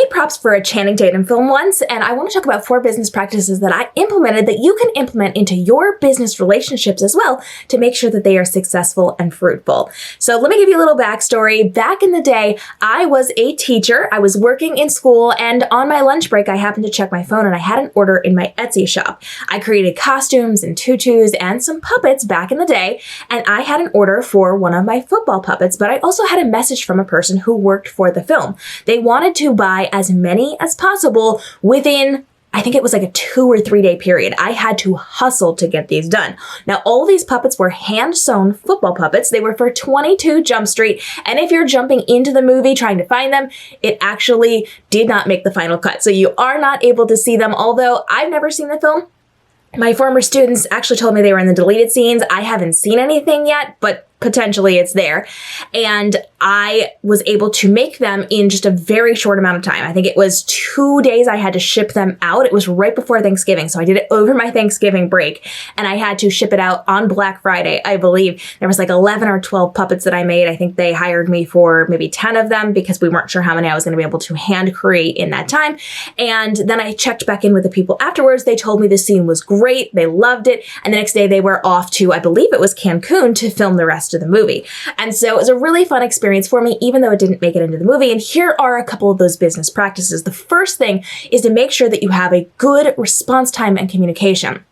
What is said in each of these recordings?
made props for a Channing Tatum film once, and I want to talk about 4 business practices that I implemented that you can implement into your business relationships as well to make sure that they are successful and fruitful. So let me give you a little backstory. Back in the day, I was a teacher. I was working in school, and on my lunch break, I happened to check my phone and I had an order in my Etsy shop. I created costumes and tutus and some puppets back in the day, and I had an order for one of my football puppets, but I also had a message from a person who worked for the film. They wanted to buy as many as possible within, I think it was like a 2 or 3 day period. I had to hustle to get these done. Now, all these puppets were hand-sewn football puppets. They were for 22 Jump Street. And if you're jumping into the movie trying to find them, it actually did not make the final cut. So you are not able to see them. Although I've never seen the film, my former students actually told me they were in the deleted scenes. I haven't seen anything yet, but potentially it's there. And I was able to make them in just a very short amount of time. I think it was 2 days I had to ship them out. It was right before Thanksgiving. So I did it over my Thanksgiving break, and I had to ship it out on Black Friday, I believe. There was like 11 or 12 puppets that I made. I think they hired me for maybe 10 of them because we weren't sure how many I was going to be able to hand create in that time. And then I checked back in with the people afterwards. They told me the scene was great. They loved it. And the next day they were off to, I believe it was Cancun, to film the rest of the movie. And so it was a really fun experience for me, even though it didn't make it into the movie. And here are a couple of those business practices. The first thing is to make sure that you have a good response time and communication.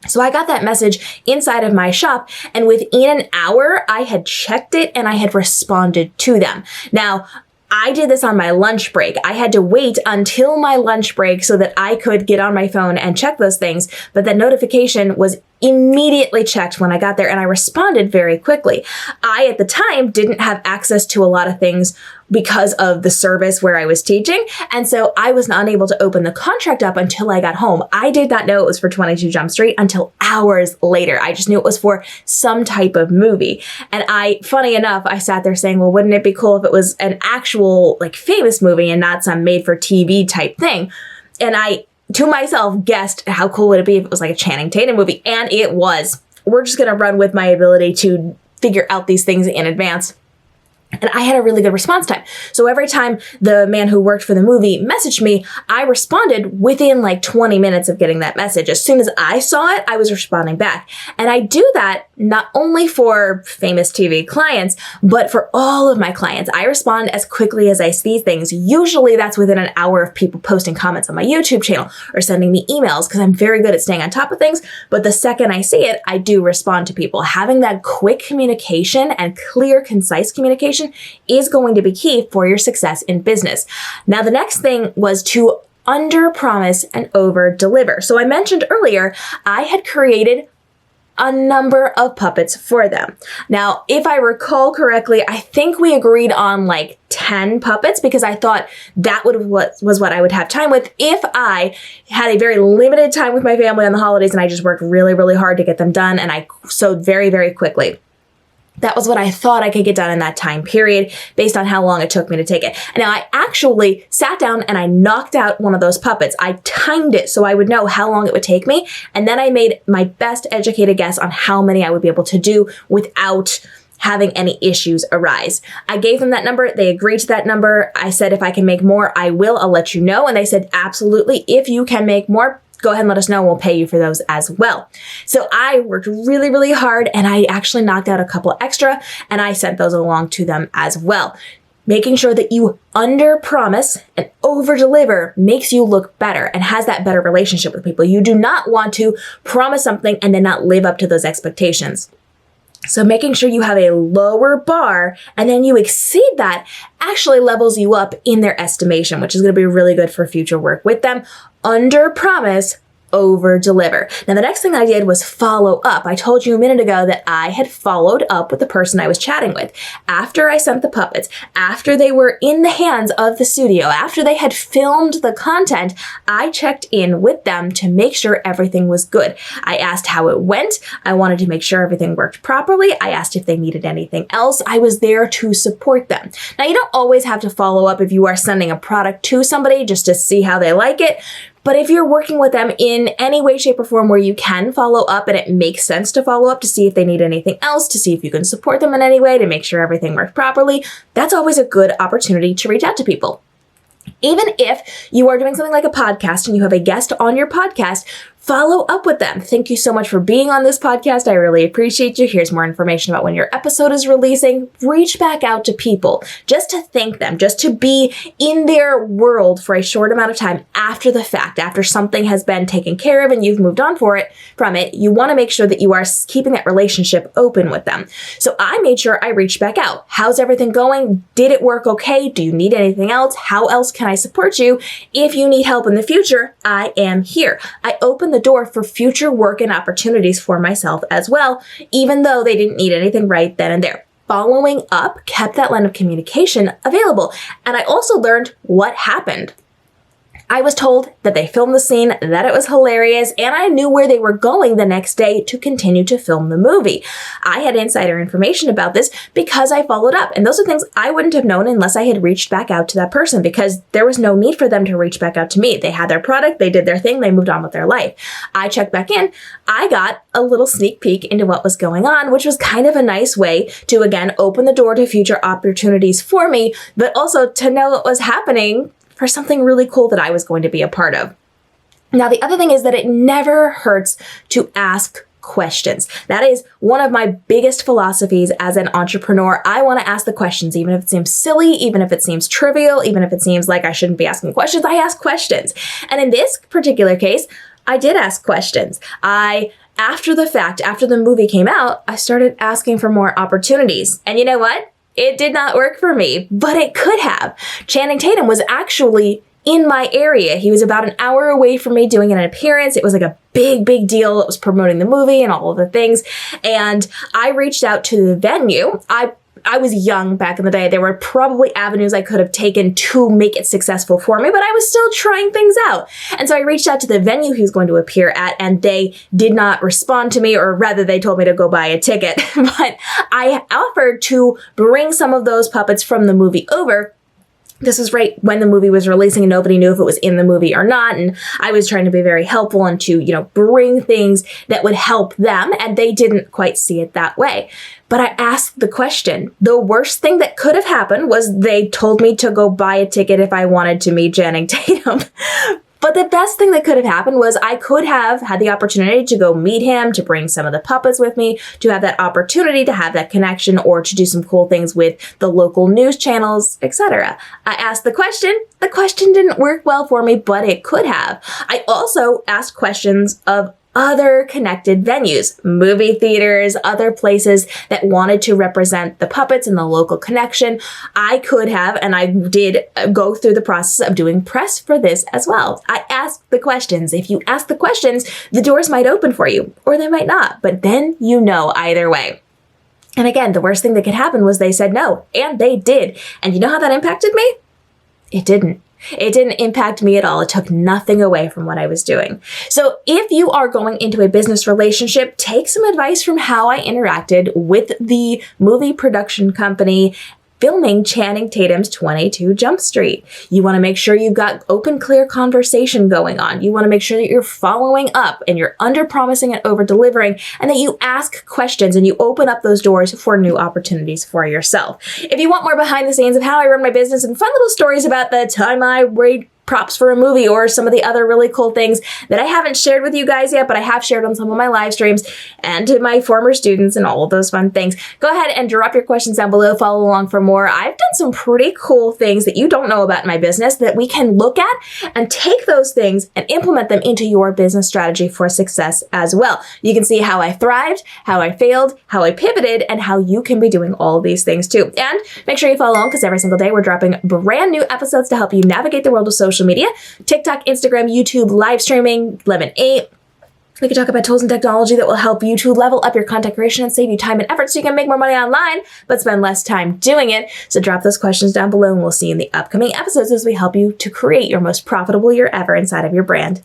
So I got that message inside of my shop, and within an hour, I had checked it and I had responded to them. Now, I did this on my lunch break. I had to wait until my lunch break so that I could get on my phone and check those things, but that notification was immediately checked when I got there, and I responded very quickly. I, at the time, didn't have access to a lot of things because of the service where I was teaching, and so I was not able to open the contract up until I got home. I did not know it was for 22 Jump Street until hours later. I just knew it was for some type of movie. And funny enough, I sat there saying, well, wouldn't it be cool if it was an actual, like, famous movie and not some made-for-TV type thing? And I, to myself, guessed how cool would it be if it was like a Channing Tatum movie, and it was. We're just going to run with my ability to figure out these things in advance. And I had a really good response time. So every time the man who worked for the movie messaged me, I responded within like 20 minutes of getting that message. As soon as I saw it, I was responding back. And I do that not only for famous TV clients, but for all of my clients. I respond as quickly as I see things. Usually that's within an hour of people posting comments on my YouTube channel or sending me emails, because I'm very good at staying on top of things. But the second I see it, I do respond to people. Having that quick communication and clear, concise communication is going to be key for your success in business. Now, the next thing was to under-promise and over-deliver. So I mentioned earlier, I had created a number of puppets for them. Now, if I recall correctly, I think we agreed on like 10 puppets because I thought that was what I would have time with if I had a very limited time with my family on the holidays and I just worked really, really hard to get them done, and I sewed very, very quickly. That was what I thought I could get done in that time period based on how long it took me to take it. And now I actually sat down and I knocked out one of those puppets. I timed it so I would know how long it would take me. And then I made my best educated guess on how many I would be able to do without having any issues arise. I gave them that number. They agreed to that number. I said, if I can make more, I will. I'll let you know. And they said, absolutely. If you can make more, go ahead and let us know. We'll pay you for those as well. So I worked really, really hard, and I actually knocked out a couple extra, and I sent those along to them as well. Making sure that you under-promise and over-deliver makes you look better and has that better relationship with people. You do not want to promise something and then not live up to those expectations. So making sure you have a lower bar and then you exceed that actually levels you up in their estimation, which is going to be really good for future work with them. Under promise, over deliver. Now, the next thing I did was follow up. I told you a minute ago that I had followed up with the person I was chatting with. After I sent the puppets, after they were in the hands of the studio, after they had filmed the content, I checked in with them to make sure everything was good. I asked how it went. I wanted to make sure everything worked properly. I asked if they needed anything else. I was there to support them. Now, you don't always have to follow up if you are sending a product to somebody just to see how they like it. But if you're working with them in any way, shape, or form where you can follow up and it makes sense to follow up to see if they need anything else, to see if you can support them in any way, to make sure everything works properly, that's always a good opportunity to reach out to people. Even if you are doing something like a podcast and you have a guest on your podcast, follow up with them. Thank you so much for being on this podcast. I really appreciate you. Here's more information about when your episode is releasing. Reach back out to people just to thank them, just to be in their world for a short amount of time after the fact, after something has been taken care of and you've moved on from it. You want to make sure that you are keeping that relationship open with them. So I made sure I reached back out. How's everything going? Did it work okay? Do you need anything else? How else can I support you? If you need help in the future, I am here. I opened the door for future work and opportunities for myself as well, even though they didn't need anything right then and there. Following up kept that line of communication available. And I also learned what happened. I was told that they filmed the scene, that it was hilarious, and I knew where they were going the next day to continue to film the movie. I had insider information about this because I followed up, and those are things I wouldn't have known unless I had reached back out to that person, because there was no need for them to reach back out to me. They had their product, they did their thing, they moved on with their life. I checked back in. I got a little sneak peek into what was going on, which was kind of a nice way to, again, open the door to future opportunities for me, but also to know what was happening for something really cool that I was going to be a part of. Now, the other thing is that it never hurts to ask questions. That is one of my biggest philosophies as an entrepreneur. I want to ask the questions, even if it seems silly, even if it seems trivial, even if it seems like I shouldn't be asking questions, I ask questions. And in this particular case, I did ask questions. After the fact, after the movie came out, I started asking for more opportunities. And you know what? It did not work for me, but it could have. Channing Tatum was actually in my area. He was about an hour away from me doing an appearance. It was like a big deal. It was promoting the movie and all of the things. And I reached out to the venue. I was young back in the day. There were probably avenues I could have taken to make it successful for me, but I was still trying things out. And so I reached out to the venue he was going to appear at, and they did not respond to me, or rather they told me to go buy a ticket. But I offered to bring some of those puppets from the movie over. This was right when the movie was releasing and nobody knew if it was in the movie or not. And I was trying to be very helpful and to, bring things that would help them. And they didn't quite see it that way. But I asked the question. The worst thing that could have happened was they told me to go buy a ticket if I wanted to meet Channing Tatum. But the best thing that could have happened was I could have had the opportunity to go meet him, to bring some of the puppets with me, to have that opportunity to have that connection, or to do some cool things with the local news channels, etc. I asked the question. The question didn't work well for me, but it could have. I also asked questions of other connected venues, movie theaters, other places that wanted to represent the puppets and the local connection. I could have, and I did go through the process of doing press for this as well. I asked the questions. If you ask the questions, the doors might open for you, or they might not, but then you know either way. And again, the worst thing that could happen was they said no, and they did. And you know how that impacted me? It didn't. It didn't impact me at all. It took nothing away from what I was doing. So if you are going into a business relationship, take some advice from how I interacted with the movie production company filming Channing Tatum's 22 Jump Street. You want to make sure you've got open, clear conversation going on. You want to make sure that you're following up and you're under-promising and over-delivering, and that you ask questions and you open up those doors for new opportunities for yourself. If you want more behind the scenes of how I run my business and fun little stories about the time I weighed props for a movie or some of the other really cool things that I haven't shared with you guys yet, but I have shared on some of my live streams and to my former students and all of those fun things, go ahead and drop your questions down below. Follow along for more. I've done some pretty cool things that you don't know about in my business that we can look at and take those things and implement them into your business strategy for success as well. You can see how I thrived, how I failed, how I pivoted, and how you can be doing all of these things too. And make sure you follow along, because every single day we're dropping brand new episodes to help you navigate the world of social media, TikTok, Instagram, YouTube, live streaming, Lemon8. We can talk about tools and technology that will help you to level up your content creation and save you time and effort so you can make more money online, but spend less time doing it. So drop those questions down below and we'll see you in the upcoming episodes as we help you to create your most profitable year ever inside of your brand.